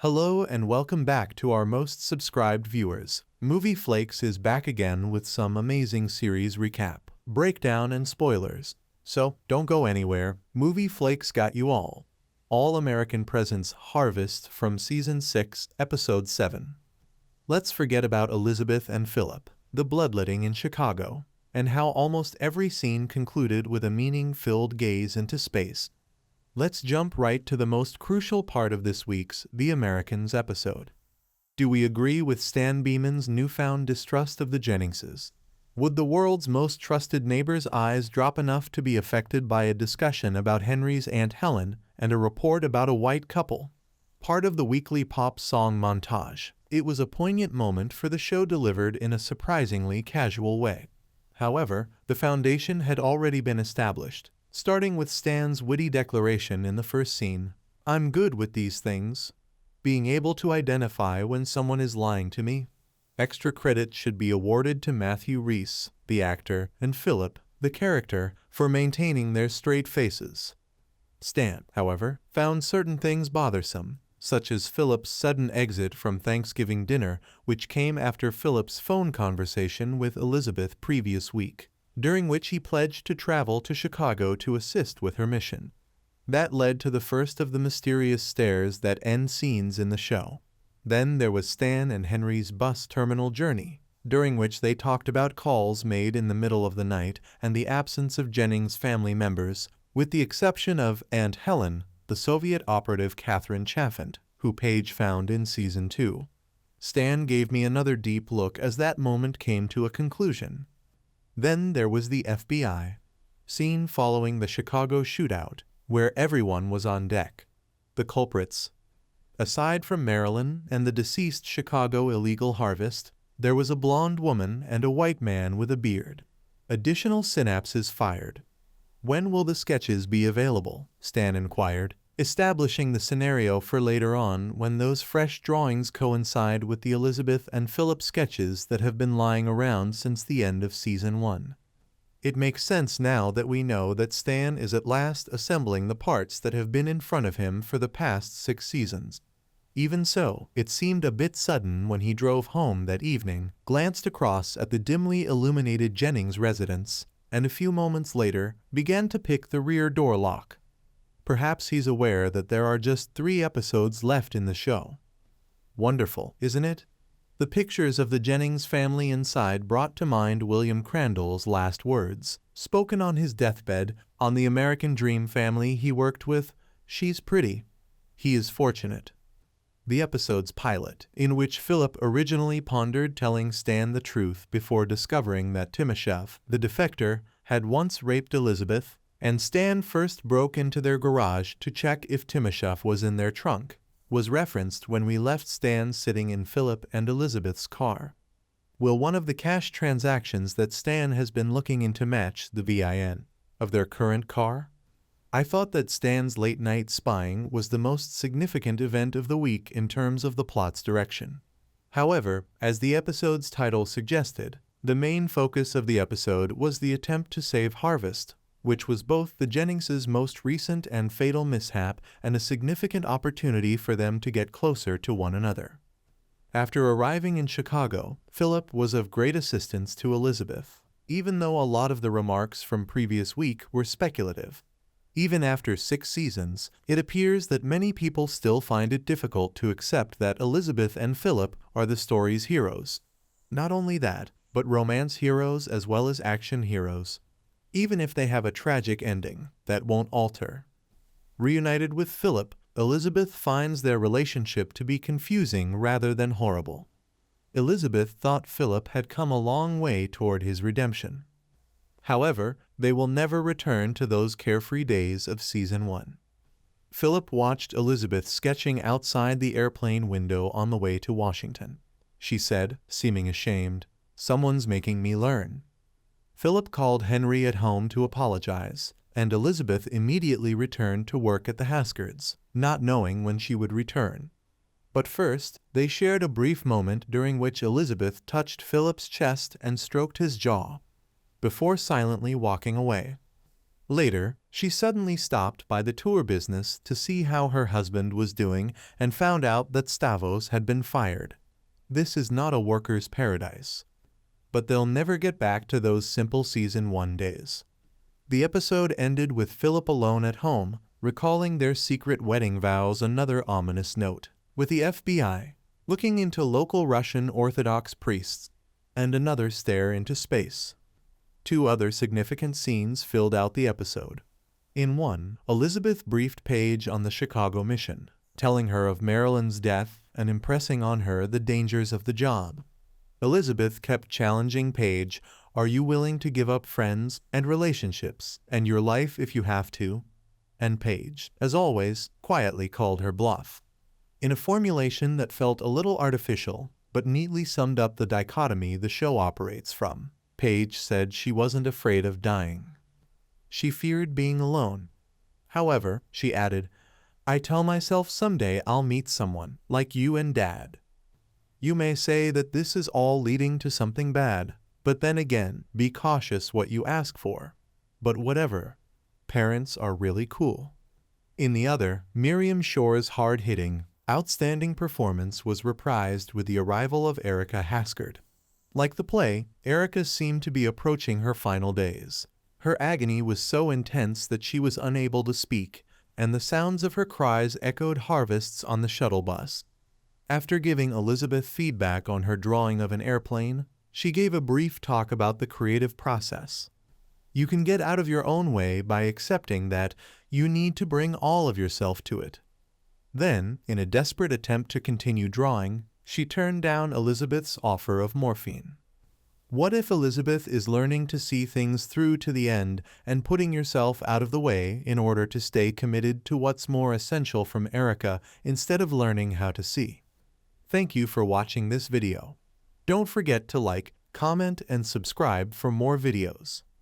Hello and welcome back to our most subscribed viewers. Movie Flakes is back again with some amazing series recap, breakdown, and spoilers. So don't go anywhere, Movie Flakes got you all. All-American Presents Harvest from Season 6, Episode 7. Let's forget about Elizabeth and Philip, the bloodletting in Chicago, and how almost every scene concluded with a meaning-filled gaze into space. Let's jump right to the most crucial part of this week's The Americans episode. Do we agree with Stan Beeman's newfound distrust of the Jenningses? Would the world's most trusted neighbor's eyes drop enough to be affected by a discussion about Henry's Aunt Helen and a report about a white couple? Part of the weekly pop song montage, it was a poignant moment for the show delivered in a surprisingly casual way. However, the foundation had already been established. Starting with Stan's witty declaration in the first scene, "I'm good with these things," being able to identify when someone is lying to me. Extra credit should be awarded to Matthew Rhys, the actor, and Philip, the character, for maintaining their straight faces. Stan, however, found certain things bothersome, such as Philip's sudden exit from Thanksgiving dinner, which came after Philip's phone conversation with Elizabeth previous week, during which he pledged to travel to Chicago to assist with her mission. That led to the first of the mysterious stares that end scenes in the show. Then there was Stan and Henry's bus terminal journey, during which they talked about calls made in the middle of the night and the absence of Jennings' family members, with the exception of Aunt Helen, the Soviet operative Catherine Chaffant, who Paige found in Season 2. Stan gave me another deep look as that moment came to a conclusion. Then there was the FBI scene following the Chicago shootout, where everyone was on deck. The culprits. Aside from Marilyn and the deceased Chicago illegal harvest, there was a blonde woman and a white man with a beard. Additional synapses fired. "When will the sketches be available?" Stan inquired, establishing the scenario for later on when those fresh drawings coincide with the Elizabeth and Philip sketches that have been lying around since the end of Season 1. It makes sense now that we know that Stan is at last assembling the parts that have been in front of him for the past 6 seasons. Even so, it seemed a bit sudden when he drove home that evening, glanced across at the dimly illuminated Jennings residence, and a few moments later began to pick the rear door lock. Perhaps he's aware that there are just 3 episodes left in the show. Wonderful, isn't it? The pictures of the Jennings family inside brought to mind William Crandall's last words, spoken on his deathbed, on the American Dream family he worked with. "She's pretty. He is fortunate." The episode's pilot, in which Philip originally pondered telling Stan the truth before discovering that Timoshev, the defector, had once raped Elizabeth, and Stan first broke into their garage to check if Timoshev was in their trunk, was referenced when we left Stan sitting in Philip and Elizabeth's car. Will one of the cash transactions that Stan has been looking into match the VIN of their current car? I thought that Stan's late-night spying was the most significant event of the week in terms of the plot's direction. However, as the episode's title suggested, the main focus of the episode was the attempt to save Harvest, which was both the Jenningses' most recent and fatal mishap and a significant opportunity for them to get closer to one another. After arriving in Chicago, Philip was of great assistance to Elizabeth, even though a lot of the remarks from previous week were speculative. Even after 6 seasons, it appears that many people still find it difficult to accept that Elizabeth and Philip are the story's heroes. Not only that, but romance heroes as well as action heroes. Even if they have a tragic ending, that won't alter. Reunited with Philip, Elizabeth finds their relationship to be confusing rather than horrible. Elizabeth thought Philip had come a long way toward his redemption. However, they will never return to those carefree days of Season 1. Philip watched Elizabeth sketching outside the airplane window on the way to Washington. She said, seeming ashamed, "Someone's making me learn." Philip called Henry at home to apologize, and Elizabeth immediately returned to work at the Haskards, not knowing when she would return. But first, they shared a brief moment during which Elizabeth touched Philip's chest and stroked his jaw, before silently walking away. Later, she suddenly stopped by the tour business to see how her husband was doing and found out that Stavros had been fired. This is not a worker's paradise. But they'll never get back to those simple season 1 days. The episode ended with Philip alone at home, recalling their secret wedding vows, another ominous note, with the FBI looking into local Russian Orthodox priests, and another stare into space. 2 other significant scenes filled out the episode. In one, Elizabeth briefed Paige on the Chicago mission, telling her of Marilyn's death and impressing on her the dangers of the job. Elizabeth kept challenging Paige, "Are you willing to give up friends and relationships and your life if you have to?" And Paige, as always, quietly called her bluff. In a formulation that felt a little artificial, but neatly summed up the dichotomy the show operates from, Paige said she wasn't afraid of dying. She feared being alone. However, she added, "I tell myself someday I'll meet someone like you and Dad. You may say that this is all leading to something bad, but then again, be cautious what you ask for. But whatever. Parents are really cool." In the other, Miriam Shore's hard-hitting, outstanding performance was reprised with the arrival of Erica Haskard. Like the play, Erica seemed to be approaching her final days. Her agony was so intense that she was unable to speak, and the sounds of her cries echoed harvests on the shuttle bus. After giving Elizabeth feedback on her drawing of an airplane, she gave a brief talk about the creative process. You can get out of your own way by accepting that you need to bring all of yourself to it. Then, in a desperate attempt to continue drawing, she turned down Elizabeth's offer of morphine. What if Elizabeth is learning to see things through to the end and putting yourself out of the way in order to stay committed to what's more essential from Erica instead of learning how to see? Thank you for watching this video. Don't forget to like, comment, and subscribe for more videos.